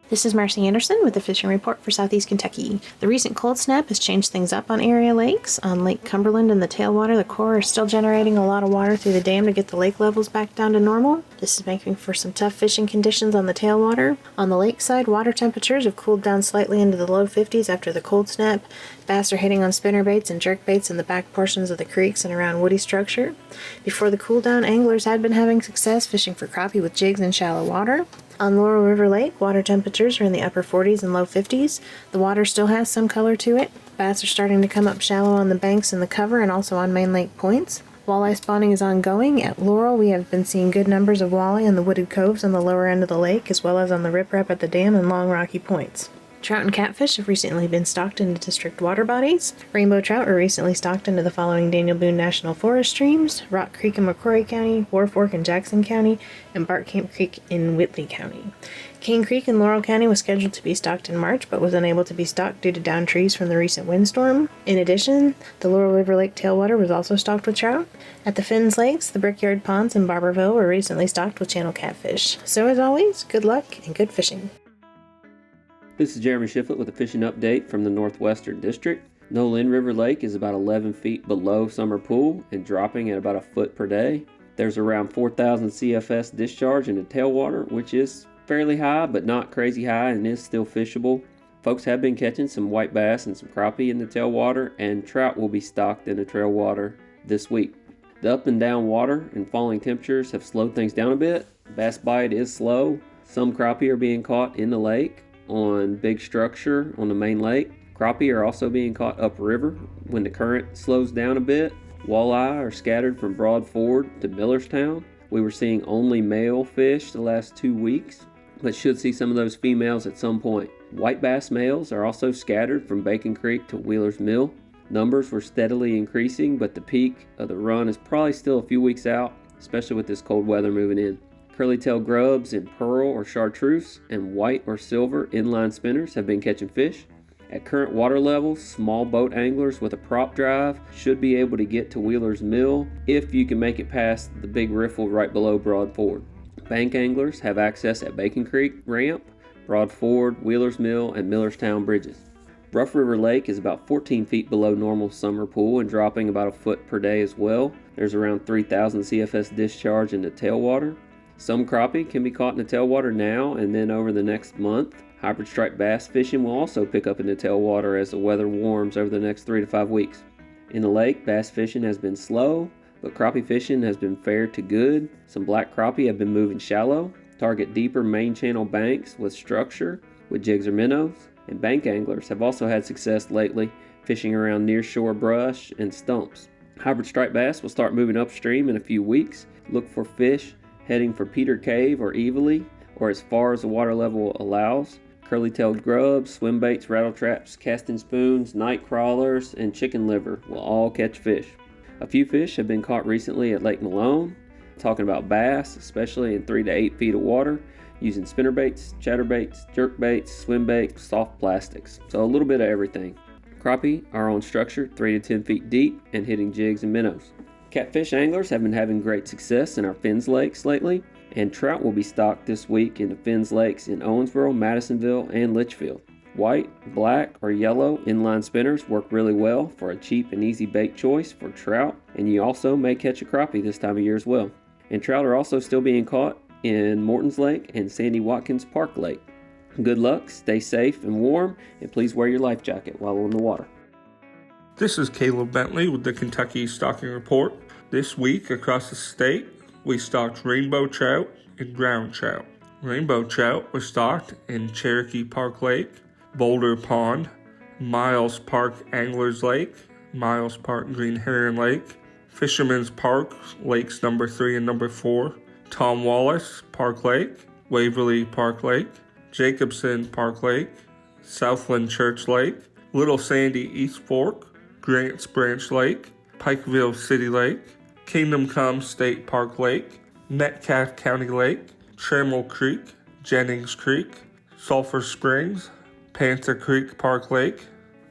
This is Marcy Anderson with the Fishing Report for Southeast Kentucky. The recent cold snap has changed things up on area lakes. On Lake Cumberland and the tailwater, the Corps are still generating a lot of water through the dam to get the lake levels back down to normal. This is making for some tough fishing conditions on the tailwater. On the lakeside, water temperatures have cooled down slightly into the low 50s after the cold snap. Bass are hitting on spinnerbaits and jerkbaits in the back portions of the creeks and around woody structure. Before the cool down, anglers had been having success fishing for crappie with jigs in shallow water. On Laurel River Lake, water temperatures are in the upper 40s and low 50s. The water still has some color to it. Bass are starting to come up shallow on the banks and the cover and also on main lake points. Walleye spawning is ongoing. At Laurel, we have been seeing good numbers of walleye in the wooded coves on the lower end of the lake, as well as on the riprap at the dam and long rocky points. Trout and catfish have recently been stocked into district water bodies. Rainbow trout were recently stocked into the following Daniel Boone National Forest streams: Rock Creek in McCrory County, War Fork in Jackson County, and Bark Camp Creek in Whitley County. Cane Creek in Laurel County was scheduled to be stocked in March, but was unable to be stocked due to downed trees from the recent windstorm. In addition, the Laurel River Lake tailwater was also stocked with trout. At the Finns Lakes, the Brickyard Ponds in Barberville were recently stocked with channel catfish. So as always, good luck and good fishing. This is Jeremy Shiflett with a fishing update from the Northwestern District. Nolin River Lake is about 11 feet below summer pool and dropping at about a foot per day. There's around 4,000 CFS discharge in the tailwater, which is fairly high but not crazy high and is still fishable. Folks have been catching some white bass and some crappie in the tailwater, and trout will be stocked in the trailwater this week. The up and down water and falling temperatures have slowed things down a bit. Bass bite is slow. Some crappie are being caught in the lake on big structure on the main lake. Crappie are also being caught upriver when the current slows down a bit. Walleye are scattered from Broad Ford to Millerstown. We were seeing only male fish the last 2 weeks, but should see some of those females at some point. White bass males are also scattered from Bacon Creek to Wheeler's Mill. Numbers were steadily increasing, but the peak of the run is probably still a few weeks out, especially with this cold weather moving in. Curly-tailed grubs in pearl or chartreuse and white or silver inline spinners have been catching fish. At current water levels, small boat anglers with a prop drive should be able to get to Wheeler's Mill if you can make it past the big riffle right below Broad Ford. Bank anglers have access at Bacon Creek Ramp, Broad Ford, Wheeler's Mill, and Millerstown bridges. Rough River Lake is about 14 feet below normal summer pool and dropping about a foot per day as well. There's around 3,000 CFS discharge in the tailwater. Some crappie can be caught in the tailwater now and then over the next month. Hybrid striped bass fishing will also pick up in the tailwater as the weather warms over the next 3 to 5 weeks. In the lake, bass fishing has been slow, but crappie fishing has been fair to good. Some black crappie have been moving shallow. Target deeper main channel banks with structure with jigs or minnows. And bank anglers have also had success lately fishing around near shore brush and stumps. Hybrid striped bass will start moving upstream in a few weeks. Look for fish heading for Peter Cave or Evely, or as far as the water level allows. Curly-tailed grubs, swim baits, rattle traps, casting spoons, night crawlers, and chicken liver will all catch fish. A few fish have been caught recently at Lake Malone. Talking about bass, especially in 3 to 8 feet of water, using spinnerbaits, chatterbaits, jerkbaits, swim baits, soft plastics. So a little bit of everything. Crappie are on structure 3 to 10 feet deep and hitting jigs and minnows. Catfish anglers have been having great success in our Finns Lakes lately, and trout will be stocked this week in the Finns Lakes in Owensboro, Madisonville, and Litchfield. White, black, or yellow inline spinners work really well for a cheap and easy bait choice for trout, and you also may catch a crappie this time of year as well. And trout are also still being caught in Morton's Lake and Sandy Watkins Park Lake. Good luck, stay safe and warm, and please wear your life jacket while on the water. This is Caleb Bentley with the Kentucky Stocking Report. This week across the state, we stocked rainbow trout and ground trout. Rainbow trout was stocked in Cherokee Park Lake, Boulder Pond, Miles Park Anglers Lake, Miles Park Green Heron Lake, Fisherman's Park Lakes number 3 and number 4, Tom Wallace Park Lake, Waverly Park Lake, Jacobson Park Lake, Southland Church Lake, Little Sandy East Fork, Grants Branch Lake, Pikeville City Lake, Kingdom Come State Park Lake, Metcalfe County Lake, Trammell Creek, Jennings Creek, Sulphur Springs, Panther Creek Park Lake,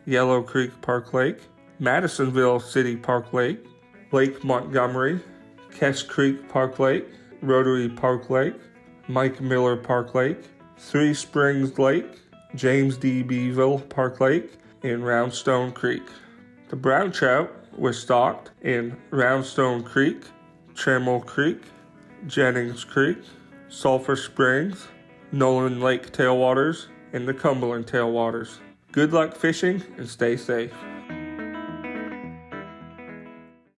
Yellow Creek Park Lake, Madisonville City Park Lake, Lake Montgomery, Kesh Creek Park Lake, Rotary Park Lake, Mike Miller Park Lake, Three Springs Lake, James D. Beeville Park Lake, and Roundstone Creek. The brown trout was stocked in Roundstone Creek, Trammell Creek, Jennings Creek, Sulphur Springs, Nolan Lake tailwaters, and the Cumberland tailwaters. Good luck fishing and stay safe.